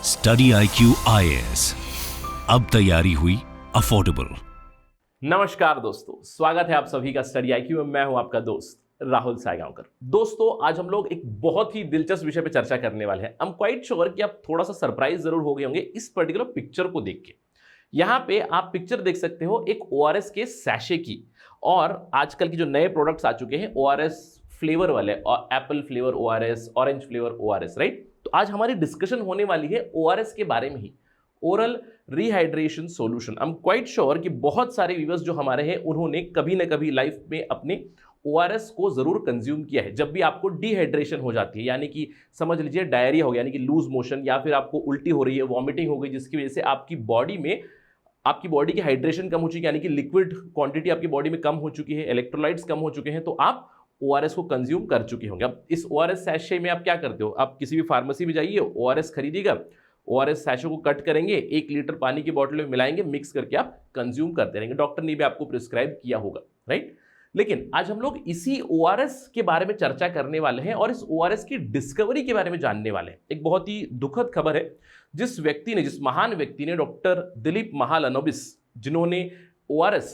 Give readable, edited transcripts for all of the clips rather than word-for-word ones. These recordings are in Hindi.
स्टडी IQ IAS, अब तैयारी हुई अफोर्डेबल। नमस्कार दोस्तों, स्वागत है आप सभी का स्टडी IQ में। मैं हूं आपका दोस्त राहुल सायगांवकर। दोस्तों, आज हम लोग एक बहुत ही दिलचस्प विषय पे चर्चा करने वाले हैं। आई एम क्वाइट श्योर कि आप थोड़ा सा सरप्राइज जरूर हो गए होंगे इस पर्टिकुलर पिक्चर को देख के। यहां पे आप पिक्चर देख सकते हो एक ORS के सैशे की, और आजकल की जो नए प्रोडक्ट्स आ चुके हैं ORS फ्लेवर वाले, और Apple flavour ORS, orange flavour ORS, right. तो आज हमारी डिस्कशन होने वाली है ORS के बारे में ही, oral rehydration solution. I am quite sure कि बहुत सारे व्यूअर्स जो हमारे हैं उन्होंने कभी ना कभी लाइफ में अपने ORS को जरूर कंज्यूम किया है। जब भी आपको डिहाइड्रेशन हो जाती है, यानी कि समझ लीजिए डायरिया हो गया, यानी कि लूज मोशन, या फिर आपको उल्टी हो रही है, वॉमिटिंग हो गई, जिसकी वजह से आपकी बॉडी की हाइड्रेशन कम हो चुकी है, यानी कि लिक्विड क्वांटिटी आपकी बॉडी में कम हो चुकी है, इलेक्ट्रोलाइट्स कम हो चुके हैं, तो आप ORS को कंज्यूम कर चुके होंगे। अब इस ORS सैशे में आप क्या करते हो, आप किसी भी फार्मेसी में जाइए, ORS खरीदिएगा, ORS सैशे को कट करेंगे, 1 लीटर पानी की बोतल में मिलाएंगे, मिक्स करके आप कंज्यूम करते रहेंगे। डॉक्टर ने भी आपको प्रिस्क्राइब किया होगा, राइट। लेकिन आज हम लोग इसी ORS के बारे में चर्चा करने वाले हैं और इस ORS की डिस्कवरी के बारे में जानने वाले हैं। एक बहुत ही दुखद खबर है। जिस महान व्यक्ति ने, डॉक्टर दिलीप महालनोबिस, जिन्होंने ORS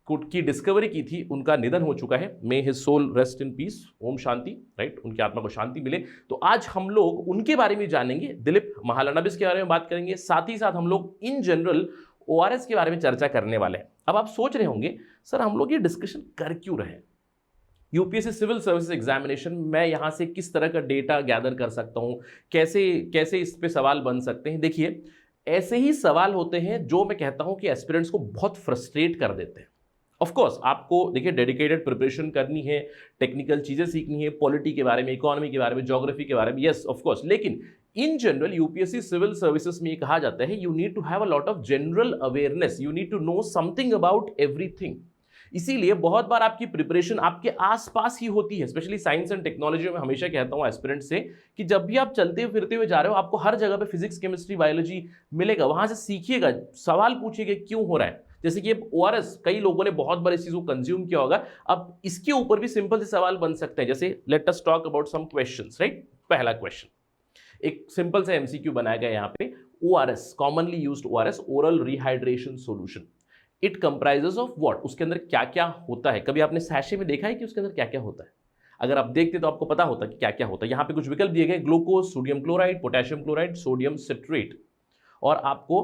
की डिस्कवरी की थी, उनका निधन हो चुका है। May his soul rest in peace, ओम शांति, राइट, उनकी आत्मा को शांति मिले। तो आज हम लोग उनके बारे में जानेंगे, दिलीप महालनोबिस के बारे में बात करेंगे, साथ ही साथ हम लोग इन जनरल ORS के बारे में चर्चा करने वाले हैं। अब आप सोच रहे होंगे, सर हम लोग ये डिस्कशन कर क्यों रहे हैं? UPSC सिविल सर्विसेज एग्जामिनेशन, मैं यहाँ से किस तरह का डेटा गैदर कर सकता हूँ, कैसे इस पे सवाल बन सकते हैं? देखिए, ऐसे ही सवाल होते हैं जो मैं कहता हूँ कि एस्पिरेंट्स को बहुत फ्रस्ट्रेट कर देते हैं। ऑफ कोर्स आपको देखिए डेडिकेटेड प्रिपरेशन करनी है, टेक्निकल चीज़ें सीखनी है, पॉलिटी के बारे में, इकोनॉमी के बारे में, ज्योग्राफी के बारे में, यस ऑफ कोर्स। लेकिन in general UPSC civil services में ये कहा जाता है, you need to have a lot of general awareness, you need to know something about everything. इसीलिए बहुत बार आपकी प्रिपरेशन आपके आसपास ही होती है। स्पेशली साइंस एंड टेक्नोलॉजी में हमेशा कहता हूँ एस्पिरेंट से कि जब भी आप चलते फिरते हुए जा रहे हो, आपको हर जगह पे फिजिक्स, केमिस्ट्री, बायोलॉजी मिलेगा, वहां से सीखिएगा, सवाल पूछिएगा क्यों हो रहा है। जैसे कि ORS, कई लोगों ने बहुत बार इस चीज को कंज्यूम किया होगा। अब इसके ऊपर भी सिंपल से सवाल बन सकते हैं, जैसे let us talk about some questions, right. पहला क्वेश्चन, एक सिंपल सा MCQ बनाया गया यहाँ पे। ORS, commonly used ORS, oral rehydration solution, it comprises of what? उसके अंदर क्या क्या होता है? कभी आपने सैशे में देखा है कि उसके अंदर क्या क्या होता है? अगर आप देखते तो आपको पता होता कि क्या क्या होता है। यहाँ पे कुछ विकल्प दिए गए, glucose, sodium chloride, potassium chloride, sodium citrate, और आपको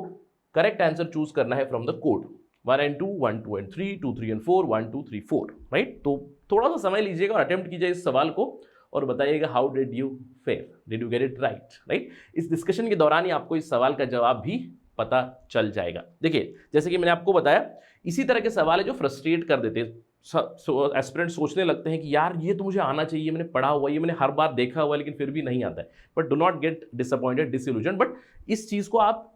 करेक्ट आंसर चूज करना है from the code 1 and 2, 1, 2 and 3, 2, 3 and 4, 1, 2, 3, 4, right. तो थोड़ा सा समय लीजिएगा और अटेम्प्ट कीजिए इस सवाल को और बताइएगा how did you fair, did you get it right, right. इस डिस्कशन के दौरान ही आपको इस सवाल का जवाब भी पता चल जाएगा। देखिए, जैसे कि मैंने आपको बताया, इसी तरह के सवाल है जो फ्रस्ट्रेट कर देते हैं। एस्पिरेंट सोचने लगते हैं कि यार ये तो मुझे आना चाहिए, मैंने पढ़ा हुआ, ये मैंने हर बार देखा हुआ, लेकिन फिर भी नहीं आता है। But do not get disappointed, disillusion. But इस चीज़ को आप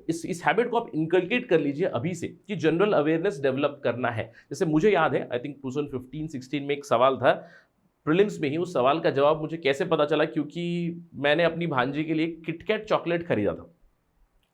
इस हैबिट को आप इनकलकेट कर लीजिए अभी से कि जनरल अवेयरनेस डेवलप करना है। जैसे मुझे याद है, आई थिंक 2015-16 में एक सवाल था प्रीलिम्स में ही। उस सवाल का जवाब मुझे कैसे पता चला? क्योंकि मैंने अपनी भांजी के लिए किटकैट चॉकलेट खरीदा था,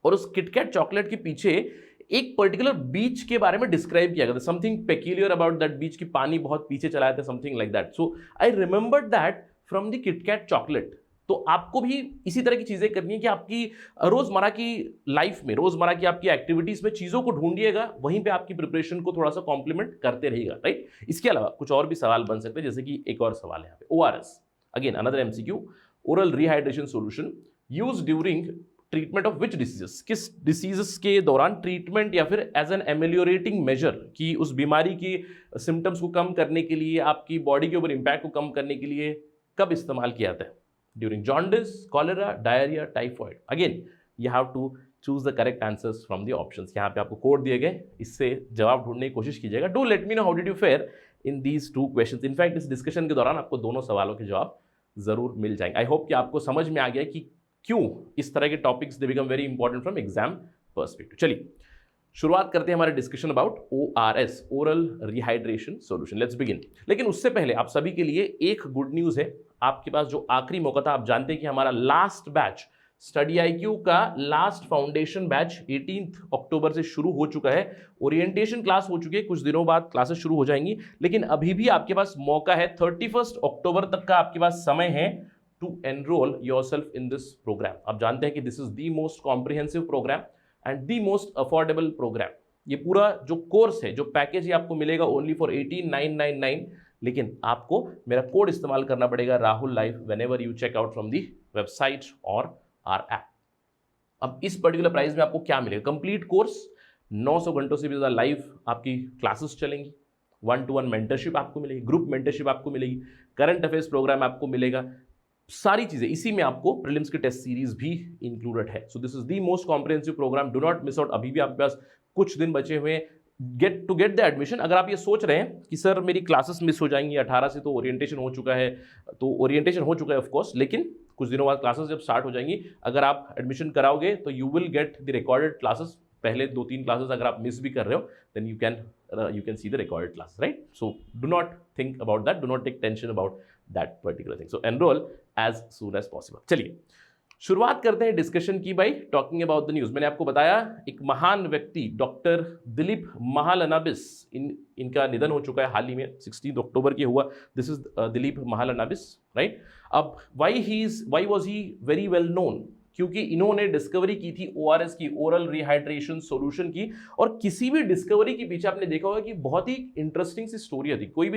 और उस किटकैट चॉकलेट के पीछे एक पर्टिकुलर बीच के बारे में डिस्क्राइब किया गया था, समथिंग पेक्यूलियर अबाउट दैट बीच, की पानी बहुत पीछे चला था, something like that. So I remembered that from the KitKat chocolate. तो आपको भी इसी तरह की चीजें करनी है कि आपकी रोजमर्रा की लाइफ में, रोजमर्रा की आपकी एक्टिविटीज में चीजों को ढूंढिएगा, वहीं पे आपकी प्रिपरेशन को थोड़ा सा कॉम्प्लीमेंट करते रहिएगा, राइट। इसके अलावा कुछ और भी सवाल बन सकते हैं, जैसे कि एक और सवाल है यहाँ पे, ORS, again another MCQ, oral rehydration solution used during treatment of which diseases, किस डिसीजेस के दौरान ट्रीटमेंट या फिर एज एन एमेलियोरेटिंग मेजर, कि उस बीमारी की सिम्टम्स को कम करने के लिए, आपकी बॉडी के ऊपर इंपैक्ट को कम करने के लिए कब इस्तेमाल किया जाता है? During jaundice, cholera, diarrhoea, typhoid. Again you have to choose the correct answers from the options. यहाँ पे आपको कोड दिए गए, इससे जवाब ढूंढने की कोशिश कीजिएगा। Do let me know how did you fair in these 2 questions. In fact इस डिस्कशन के दौरान आपको दोनों सवालों के जवाब जरूर मिल जाएंगे। आई होप कि आपको समझ में आ गया कि क्यों इस तरह के topics they become very important from exam perspective. चलिए शुरुआत करते हैं हमारे discussion about ORS, oral rehydration solution. Let's begin. लेकिन उससे पहले आप सभी के लिए एक गुड न्यूज है। आपके पास जो आखिरी मौका था, आप जानते हैं कि हमारा लास्ट बैच स्टडी IQ का लास्ट फाउंडेशन बैच 18 अक्टूबर से शुरू हो चुका है। ओरिएंटेशन क्लास हो चुकी है, कुछ दिनों बाद क्लासेस शुरू हो जाएंगी, लेकिन अभी भी आपके पास मौका है। 31 अक्टूबर तक का आपके पास समय है to enrol yourself in this programme. आप जानते हैं कि this is the most comprehensive programme and the most affordable programme. ये पूरा जो कोर्स है, जो पैकेज ये आपको मिलेगा ओनली फॉर 18,999, लेकिन आपको मेरा कोड इस्तेमाल करना पड़ेगा Rahul life whenever you check out from the website और आर ऐप। अब इस पर्टिकुलर प्राइस में आपको क्या मिलेगा? कंप्लीट कोर्स, 900 घंटों से भी ज़्यादा लाइव आपकी क्लासेस चलेंगी, 1-to-1 मेंटरशिप आपको मिलेगी, ग्रुप मेंटरशिप आपको मिलेगी, करंट अफेयर्स प्रोग्राम आपको मिलेगा, सारी चीज़ें इसी में आपको प्रीलिम्स की टेस्ट सीरीज भी इंक्लूडेड है। So this is the most comprehensive programme, do not miss out. अभी भी आपके पास कुछ दिन बचे हुए हैं गेट द एडमिशन। अगर आप ये सोच रहे हैं कि सर मेरी क्लासेस मिस हो जाएंगी, 18 से तो ओरिएंटेशन हो चुका है, तो ओरिएंटेशन हो चुका है ऑफकोर्स, लेकिन कुछ दिनों बाद क्लासेस जब स्टार्ट हो जाएंगी, अगर आप एडमिशन कराओगे तो you will get the recorded classes. पहले 2-3 क्लासेस अगर आप मिस भी कर रहे हो then you can see the recorded class, right? So do not think about that, do not take tension about that particular thing. So enrol as soon as possible. चलिए शुरुआत करते हैं डिस्कशन की by talking about the news. मैंने आपको बताया एक महान व्यक्ति डॉक्टर दिलीप महालनोबिस, इनका निधन हो चुका है हाल ही में, 16 अक्टूबर की हुआ। This is Dilip Mahalanobis, right? अब why was he very well known? क्योंकि इन्होंने डिस्कवरी की थी ORS की, ओरल रिहाइड्रेशन सॉल्यूशन की। और किसी भी डिस्कवरी के पीछे आपने देखा होगा कि बहुत ही इंटरेस्टिंग सी स्टोरी होती है। कोई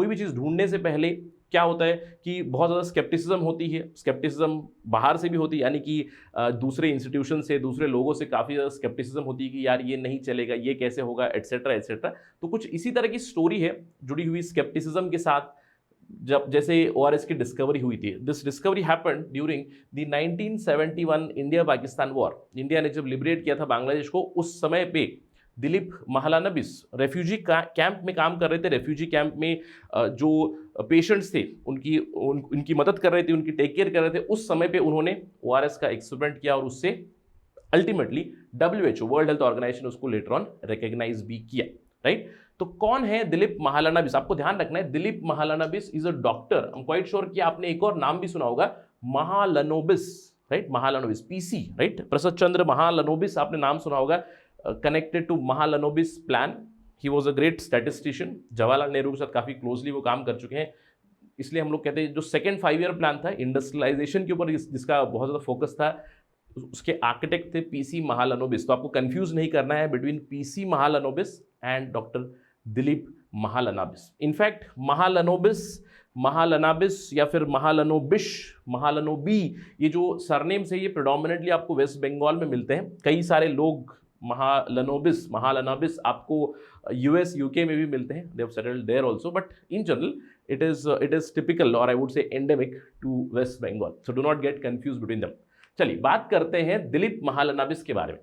भी चीज़ ढूंढने से पहले क्या होता है कि बहुत ज़्यादा स्केप्टिसिज्म होती है। स्केप्टिसिज्म बाहर से भी होती है, यानी कि दूसरे इंस्टीट्यूशन से, दूसरे लोगों से काफ़ी ज़्यादा स्केप्टिसिज्म होती है कि यार ये नहीं चलेगा, ये कैसे होगा, एट्सेट्रा एट्सेट्रा। तो कुछ इसी तरह की स्टोरी है जुड़ी हुई स्केप्टिसिज्म के साथ। जब जैसे ORS की डिस्कवरी हुई थी, this discovery happened during the 1971 India Pakistan war. India ने जब लिबरेट किया था बांग्लादेश को, उस समय पे दिलीप महालनोबिस रेफ्यूजी कैंप में काम कर रहे थे। रेफ्यूजी कैंप में जो पेशेंट्स थे उनकी मदद कर रहे थे, उनकी टेक केयर कर रहे थे। उस समय पे उन्होंने ORS का एक्सपेरिमेंट किया और उससे ultimately WHO, World Health Organization, उसको लेटर ऑन रिकॉग्नाइज भी किया, राइट? तो कौन है दिलीप महालनोबिस? आपको ध्यान रखना है, Dilip Mahalanobis is a doctor. I am quite sure कि आपने एक और नाम भी सुना होगा, Mahalanobis, right? Mahalanobis, PC, right? Prasad Chandra Mahalanobis आपने नाम सुना होगा, connected to Mahalanobis plan. He was a great statistician, Jawaharlal Nehru के साथ काफ़ी क्लोजली वो काम कर चुके हैं। इसलिए हम लोग कहते हैं जो सेकेंड 5 ईयर प्लान था इंडस्ट्रियलाइजेशन के ऊपर, जिसका बहुत ज़्यादा फोकस था, उसके आर्किटेक्ट थे PC महालनोबिस। तो आपको कंफ्यूज नहीं करना है between PC Mahalanobis and doctor Dilip Mahalanobis. In fact Mahalanobis या फिर महालनोबी, ये जो सरनेम्स है ये प्रेडोमिनेटली आपको वेस्ट बंगाल में मिलते हैं। कई सारे लोग महालनोबिस आपको US UK में भी मिलते हैं, they have settled there also, but in general it is typical और I would say endemic to West Bengal. So do not get confuse between them. चलिए बात करते हैं दिलीप महालनोबिस के बारे में।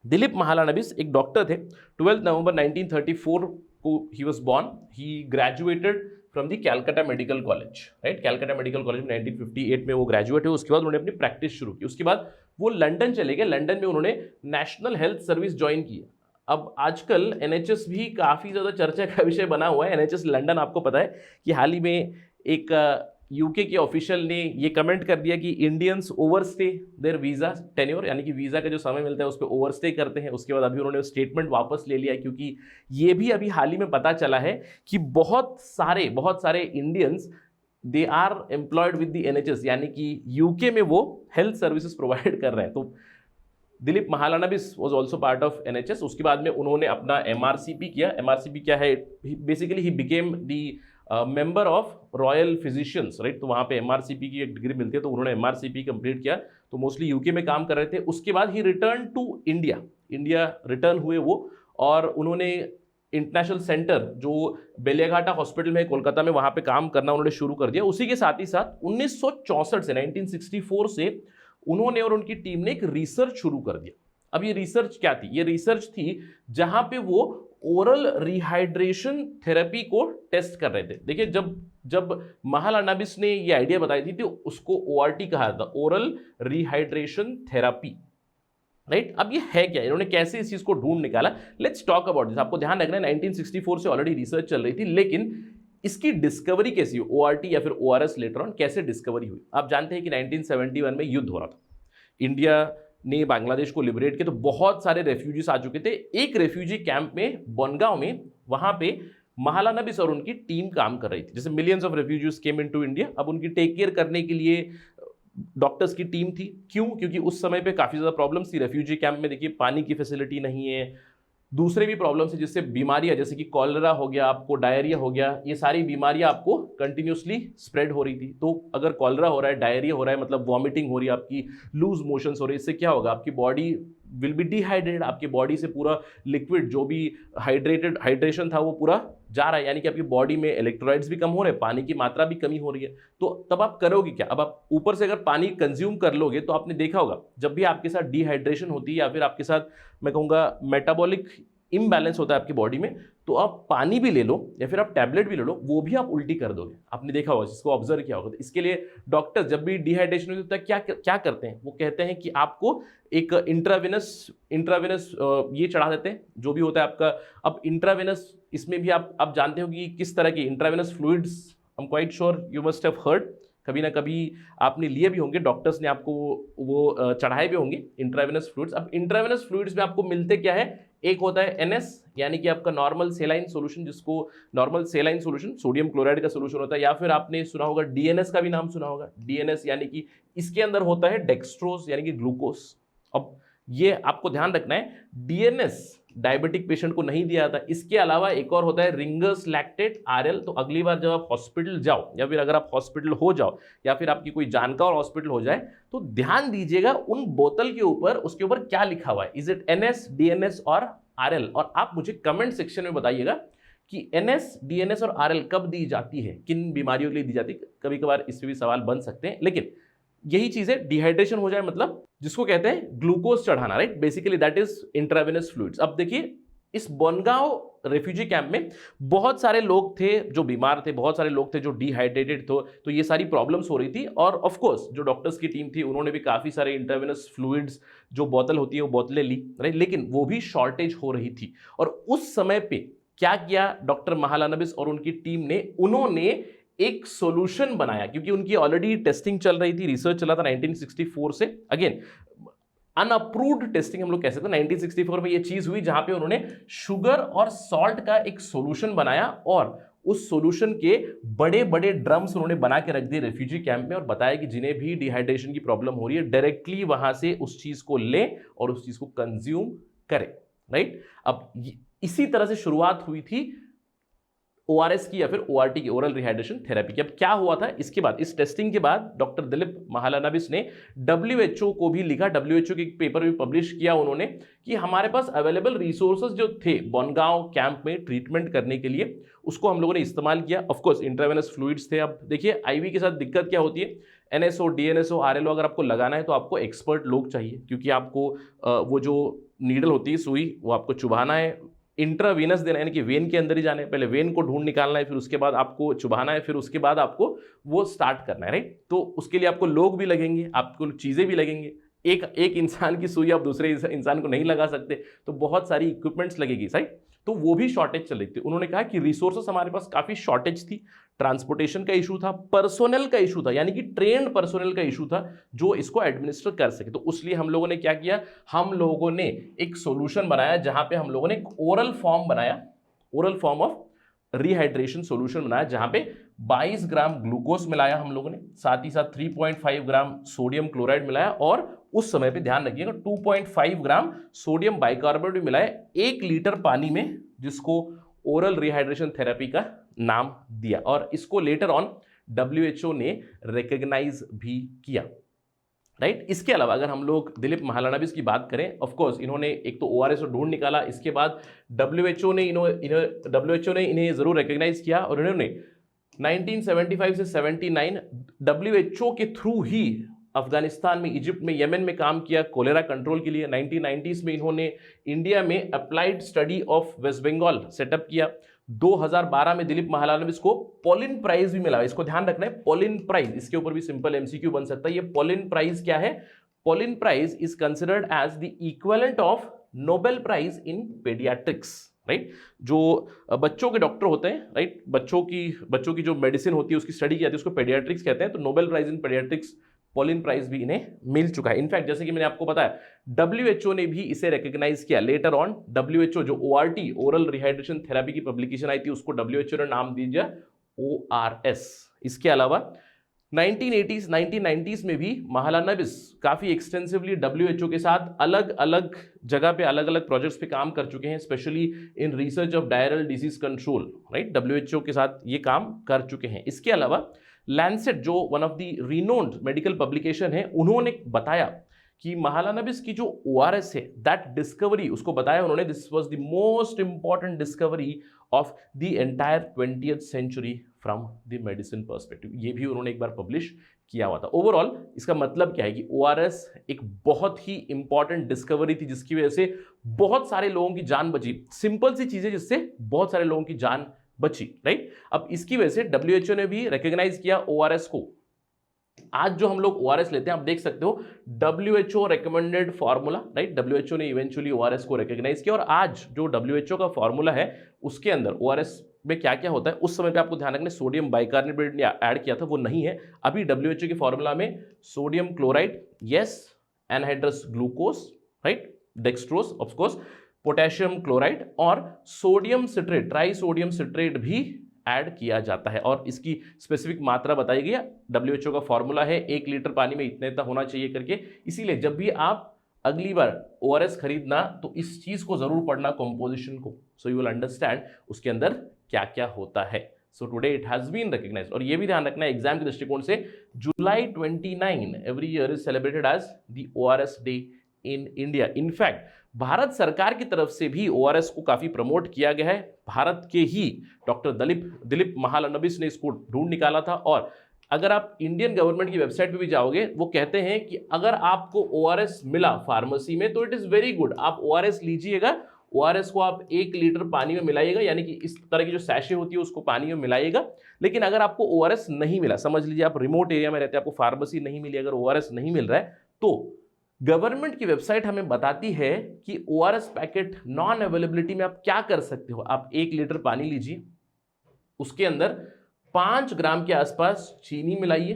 दिलीप महालनोबिस एक डॉक्टर थे। 12 नवंबर 1934 को he was born. He graduated from the Calcutta medical college, right? Calcutta medical college में 1958 में वो ग्रेजुएट हुए। उसके बाद उन्होंने अपनी प्रैक्टिस शुरू की। उसके बाद वो लंदन चले गए। लंदन में उन्होंने नेशनल हेल्थ सर्विस ज्वाइन की। अब आजकल NHS भी काफ़ी ज़्यादा चर्चा का विषय बना हुआ है। NHS लंदन, आपको पता है कि हाल ही में एक UK के ऑफिशियल ने ये कमेंट कर दिया कि Indians overstay their visa tenure, यानी कि वीज़ा का जो समय मिलता है उस पर ओवरस्टे करते हैं। उसके बाद अभी उन्होंने स्टेटमेंट वापस ले लिया, क्योंकि ये भी अभी हाल ही में पता चला है कि बहुत सारे Indians they are employed with the NHS, यानी कि UK में वो हेल्थ सर्विसेज प्रोवाइड कर रहे हैं। तो Dilip Mahalanobis was also part of NHS। उसके बाद में उन्होंने अपना MRCP किया। MRCP क्या है? Basically he became the member of royal physicians, right? तो वहाँ पे MRCP की एक डिग्री मिलती है, तो उन्होंने MRCP कंप्लीट किया। तो मोस्टली UK में काम कर रहे थे। उसके बाद ही रिटर्न टू इंडिया रिटर्न हुए वो, और उन्होंने इंटरनेशनल सेंटर जो बेलियाघाटा हॉस्पिटल में कोलकाता में, वहाँ पे काम करना उन्होंने शुरू कर दिया। उसी के साथ ही साथ 1964 से 1964 से उन्होंने और उनकी टीम ने एक रिसर्च शुरू कर दिया। अब ये रिसर्च क्या थी? ये रिसर्च थी जहां पे वो ओरल रिहाइड्रेशन थेरेपी को टेस्ट कर रहे थे। देखिए, जब महालनोबिस ने ये आइडिया बताई थी तो उसको ORT कहा था, ओरल रिहाइड्रेशन थेरेपी, राइट? अब ये है क्या, इन्होंने कैसे इस चीज को ढूंढ निकाला? Let's talk about this. आपको ध्यान रखना है 1964 से ऑलरेडी रिसर्च चल रही थी, लेकिन इसकी डिस्कवरी कैसी हुई? ORT या फिर ORS लेटर ऑन कैसे डिस्कवरी हुई? आप जानते हैं कि 1971 में युद्ध हो रहा था, इंडिया ने बांग्लादेश को लिबरेट किया, तो बहुत सारे रेफ्यूजीज आ चुके थे। एक रेफ्यूजी कैंप में, बनगांव में, वहां पे महाला नबीस और उनकी टीम काम कर रही थी। जैसे millions of refugees came into India, अब उनकी टेक केयर करने के लिए डॉक्टर्स की टीम थी। क्यों? क्योंकि उस समय पे काफ़ी ज़्यादा प्रॉब्लम्स थी रेफ्यूजी कैंप में। देखिए पानी की फैसिलिटी नहीं है, दूसरे भी प्रॉब्लम्स है जिससे बीमारियां जैसे कि कॉलरा हो गया, आपको डायरिया हो गया, ये सारी बीमारियां आपको कंटिन्यूसली स्प्रेड हो रही थी। तो अगर कॉलरा हो रहा है, डायरिया हो रहा है, मतलब वॉमिटिंग हो रही है, आपकी लूज मोशंस हो रही है, इससे क्या होगा? आपकी बॉडी विल बी डिहाइड्रेटेड, आपकी बॉडी से पूरा लिक्विड जो भी हाइड्रेशन था वो पूरा जा रहा है, यानी कि आपकी बॉडी में इलेक्ट्रोलाइट्स भी कम हो रहे हैं, पानी की मात्रा भी कमी हो रही है। तो तब आप करोगे क्या? अब आप ऊपर से अगर पानी कंज्यूम कर लोगे तो आपने देखा होगा जब भी आपके साथ डिहाइड्रेशन होती है या फिर आपके साथ मैं कहूँगा मेटाबॉलिक इम्बैलेंस होता है आपकी बॉडी में, तो आप पानी भी ले लो या फिर आप टैबलेट भी ले लो, वो भी आप उल्टी कर दोगे। आपने देखा होगा, जिसको ऑब्जर्व किया होगा। तो इसके लिए डॉक्टर जब भी डिहाइड्रेशन होता है क्या करते हैं? वो कहते हैं कि आपको एक इंट्रावेनस ये चढ़ा देते हैं, जो भी होता है आपका। अब इंट्रावेनस इसमें भी आप जानते हो कि किस तरह की intravenous fluids, I am quite sure you must have heard, कभी ना कभी आपने लिए भी होंगे, डॉक्टर्स ने आपको वो चढ़ाए भी होंगे इंट्रावेनस फ्लूइड्स। अब इंट्रावेनस फ्लूइड्स में आपको मिलते क्या है? एक होता है NS, यानी कि आपका नॉर्मल सेलाइन सोल्यूशन, जिसको normal saline solution sodium chloride का सोल्यूशन होता है, या फिर आपने सुना होगा DNS का भी नाम सुना होगा। DNS यानी कि इसके अंदर होता है डेक्सट्रोज यानी कि ग्लूकोज। अब ये आपको ध्यान रखना है, DNS डायबिटिक पेशेंट को नहीं दिया जाता। इसके अलावा एक और होता है रिंगर्स लैक्टेट RL। तो अगली बार जब आप हॉस्पिटल जाओ या फिर अगर आप हॉस्पिटल हो जाओ या फिर आपकी कोई जानकार हॉस्पिटल हो जाए, तो ध्यान दीजिएगा उन बोतल के ऊपर, उसके ऊपर क्या लिखा हुआ है, इज इट NS, DNS और RL। और आप मुझे कमेंट सेक्शन में बताइएगा कि NS, DNS और RL कब दी जाती है, किन बीमारियों के लिए दी जाती है। कभी कभार इससे भी सवाल बन सकते हैं, लेकिन यही चीज है, डिहाइड्रेशन हो जाए मतलब जिसको कहते हैं ग्लूकोज चढ़ाना, right? Basically that is intravenous fluids. अब देखिए इस बनगांव रेफ्यूजी कैंप में बहुत सारे लोग थे जो बीमार थे, बहुत सारे लोग थे जो डिहाइड्रेटेड थे, तो ये सारी प्रॉब्लम्स हो रही थी। और ऑफ कोर्स जो डॉक्टर्स की टीम थी उन्होंने भी काफी सारे इंट्रावेनस फ्लूइड्स जो बोतल होती है वो बोतलें ली, राइट? लेकिन वो भी शॉर्टेज हो रही थी। और उस समय पे क्या किया डॉक्टर महाला नबीस और उनकी टीम ने? उन्होंने एक सॉल्यूशन बनाया, क्योंकि उनकी ऑलरेडी टेस्टिंग चल रही थी, रिसर्च चला था 1964 से। अगेन अनअप्रूव्ड टेस्टिंग हम लोग कह सकते हैं। 1964 में ये चीज हुई जहां पे उन्होंने शुगर और सॉल्ट का एक सॉल्यूशन बनाया और उस सॉल्यूशन के बड़े बड़े ड्रम्स उन्होंने बना के रख दिए रेफ्यूजी कैंप में और बताया कि जिन्हें भी डिहाइड्रेशन की प्रॉब्लम हो रही है डायरेक्टली वहां से उस चीज को ले और उस चीज को कंज्यूम करें, राइट? अब इसी तरह से शुरुआत हुई थी ORS की या फिर ORT की, ओरल रिहाइड्रेशन थेरेपी की। अब क्या हुआ था इसके बाद, इस टेस्टिंग के बाद डॉक्टर दिलीप महालानबिस ने WHO को भी लिखा, WHO के एक पेपर भी पब्लिश किया उन्होंने कि हमारे पास अवेलेबल रिसोर्सेज जो थे बनगांव कैंप में ट्रीटमेंट करने के लिए, उसको हम लोगों ने इस्तेमाल किया। ऑफकोर्स इंट्रावेनस फ्लूइड्स थे। अब देखिए IV के साथ दिक्कत क्या होती है, NSO, DNSO, RLO अगर आपको लगाना है तो आपको एक्सपर्ट लोग चाहिए, क्योंकि आपको वो जो नीडल होती है सुई, वो आपको चुभाना है, इंट्रावेनस देना यानी कि वेन के अंदर ही जाना है, पहले वेन को ढूंढ निकालना है, फिर उसके बाद आपको चुभाना है, फिर उसके बाद आपको वो स्टार्ट करना है, राइट? तो उसके लिए आपको लोग भी लगेंगे, आपको चीज़ें भी लगेंगे। एक इंसान की सुई आप दूसरे इंसान को नहीं लगा सकते, तो बहुत सारी इक्विपमेंट्स लगेगी, राइट? तो वो भी शॉर्टेज चल रही थी। उन्होंने कहा कि रिसोर्सेस हमारे पास काफ़ी शॉर्टेज थी, ट्रांसपोर्टेशन का इशू था, पर्सोनल का इशू था, यानी कि ट्रेन्ड पर्सोनल का इशू था जो इसको एडमिनिस्टर कर सके। तो उसलिए हम लोगों ने क्या किया, हम लोगों ने एक सॉल्यूशन बनाया जहां पे हम लोगों ने एक ओरल फॉर्म बनाया, oral form of rehydration solution बनाया, जहां पे 22 ग्राम ग्लूकोज मिलाया हम लोगों ने, साथ ही साथ 3.5 ग्राम सोडियम क्लोराइड मिलाया और उस समय पे ध्यान रखिएगा 2.5 ग्राम सोडियम बाइकार्बोनेट भी मिलाया 1 लीटर पानी में, जिसको ओरल रिहाइड्रेशन थेरेपी का नाम दिया। और इसको लेटर ऑन WHO ने रिकॉग्नाइज भी किया, राइट? इसके अलावा अगर हम लोग दिलीप महालानबिस की बात करें, ऑफ कोर्स इन्होंने एक तो ORS को ढूंढ निकाला, इसके बाद WHO ने इन्हें जरूर रिकॉग्नाइज किया और इन्होंने 1975 से 79 WHO के थ्रू ही अफगानिस्तान में, इजिप्ट में, येमेन में काम किया कोलेरा कंट्रोल के लिए। 1990s में इन्होंने इंडिया में applied study of West Bengal setup किया। 2012 में दिलीप महालानबिस को पॉलिन प्राइज भी मिला। इसको ध्यान रखना है, पॉलिन प्राइज, इसके ऊपर भी सिंपल MCQ बन सकता है। ये पॉलिन प्राइज क्या है? Pollin prize is considered as the equivalent of Nobel prize in paediatrics, right? जो बच्चों के डॉक्टर होते हैं, राइट, बच्चों की जो मेडिसिन होती है उसकी स्टडी की जाती है, उसको पेडियाट्रिक्स कहते हैं। तो Nobel prize in paediatrics Pollin prize भी इन्हें मिल चुका है। इनफैक्ट जैसे कि मैंने आपको बताया, WHO ने भी इसे रिकॉग्नाइज किया लेटर ऑन। WHO जो ORT ओरल रिहाइड्रेशन थेरेपी की पब्लिकेशन आई थी, उसको WHO ने नाम दीजिए ORS। इसके अलावा 1980s 1990s में भी महालानबिस काफी एक्सटेंसिवली WHO के साथ अलग अलग जगह पे अलग अलग प्रोजेक्ट्स पे काम कर चुके हैं, specially in research of diarrhoeal disease control, right. WHO के साथ ये काम कर चुके हैं। इसके अलावा लैंसेट जो one of the renowned medical publication है, उन्होंने बताया कि महालानबिस की जो ORS है, दैट डिस्कवरी, उसको बताया उन्होंने, this was the most important discovery of the entire 20th century from the medicine perspective. ये भी उन्होंने एक बार पब्लिश किया हुआ था। ओवरऑल इसका मतलब क्या है कि ORS एक बहुत ही इंपॉर्टेंट डिस्कवरी थी, जिसकी वजह से बहुत सारे लोगों की जान बची। सिंपल सी चीजें जिससे बहुत सारे लोगों की जान बची, राइट। अब इसकी वजह से WHO ने भी रिकॉग्नाइज किया ORS को। आज जो हम लोग ORS लेते हैं, आप देख सकते हो WHO recommended formula, right. WHO ने इवेंचुअली ORS को रिकॉग्नाइज किया, और आज जो WHO का फार्मूला है उसके अंदर ORS में क्या क्या होता है, उस समय पे आपको ध्यान रखना, सोडियम बाइकार्बोनेट ऐड किया था, वो नहीं है अभी। WHO के फार्मूला में sodium chloride, yes, anhydrous glucose, right, dextrose of course, potassium chloride और sodium citrate, tri sodium citrate भी ऐड किया जाता है, और इसकी स्पेसिफिक मात्रा बताई गई है। WHO का फॉर्मूला है 1 लीटर पानी में इतना होना चाहिए करके। इसीलिए जब भी आप अगली बार ORS खरीदना तो इस चीज को जरूर पढ़ना, कंपोजिशन को, सो यू विल अंडरस्टैंड उसके अंदर क्या क्या होता है। So today it has been recognised. और ये भी ध्यान रखना है एग्जाम के दृष्टिकोण से, July 29 every year is celebrated as the ORS day in India. In fact भारत सरकार की तरफ से भी ORS को काफी प्रमोट किया गया है। भारत के ही डॉक्टर दिलीप महालनबिस ने इसको ढूंढ निकाला था, और अगर आप इंडियन गवर्नमेंट की वेबसाइट पे भी जाओगे, वो कहते हैं कि अगर आपको ORS मिला फार्मेसी में तो इट इज वेरी गुड, आप ORS लीजिएगा। ORS को आप 1 लीटर पानी में मिलाइएगा, यानी कि इस तरह की जो सैशे होती है उसको पानी में मिलाइएगा। लेकिन अगर आपको ORS नहीं मिला, समझ लीजिए आप रिमोट एरिया में रहते हैं, आपको फार्मेसी नहीं मिली, अगर ORS नहीं मिल रहा है, तो गवर्नमेंट की वेबसाइट हमें बताती है कि ORS पैकेट नॉन अवेलेबिलिटी में आप क्या कर सकते हो। आप 1 लीटर पानी लीजिए, उसके अंदर 5 ग्राम के आसपास चीनी मिलाइए,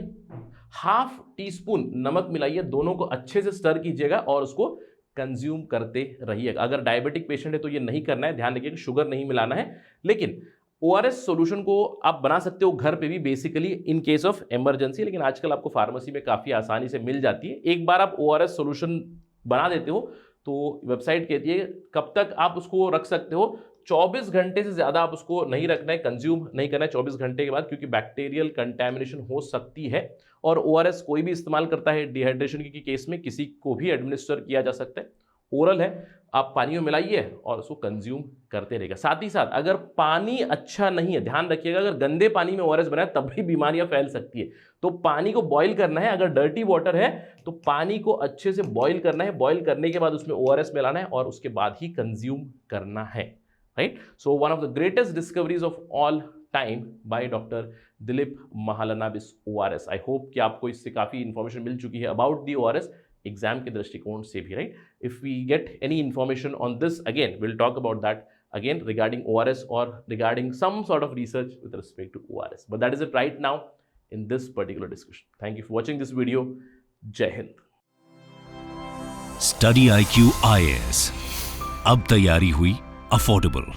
½ टीस्पून नमक मिलाइए, दोनों को अच्छे से स्टर कीजिएगा और उसको कंज्यूम करते रहिएगा। अगर डायबिटिक पेशेंट है तो ये नहीं करना है, ध्यान रखिए कि शुगर नहीं मिलाना है। लेकिन ORS सॉल्यूशन को आप बना सकते हो घर पे भी, basically in case of emergency, लेकिन आजकल आपको फार्मेसी में काफ़ी आसानी से मिल जाती है। एक बार आप ORS सॉल्यूशन बना देते हो तो वेबसाइट कहती है कब तक आप उसको रख सकते हो, 24 घंटे से ज़्यादा आप उसको नहीं रखना है, कंज्यूम नहीं करना है 24 घंटे के बाद, क्योंकि बैक्टीरियल कंटैमिनेशन हो सकती है। और ORS कोई भी इस्तेमाल करता है डिहाइड्रेशन के केस में, किसी को भी एडमिनिस्टर किया जा सकता है, ओरल है, आप पानी में मिलाइए और उसको कंज्यूम करते रहेगा। साथ ही साथ अगर पानी अच्छा नहीं है, ध्यान रखिएगा, अगर गंदे पानी में ORS बनाए तब भी बीमारियां फैल सकती है। तो पानी को बॉईल करना है, अगर डर्टी वाटर है तो पानी को अच्छे से बॉईल करना है, बॉईल करने के बाद उसमें ORS मिलाना है और उसके बाद ही कंज्यूम करना है, right. So one of the greatest discoveries of all time by doctor Dilip Mahalanobis, ORS। I hope कि आपको इससे काफ़ी इंफॉर्मेशन मिल चुकी है अबाउट दी ORS एग्जाम के दृष्टिकोण से भी, right. If we get any information on this, again will talk about that again regarding ORS or regarding some sort of research with respect to ORS. But that is it right now in this particular discussion. Thank you for watching this video. Jai Hind. Study IQ IAS, अब तैयारी हुई अफोर्डेबल।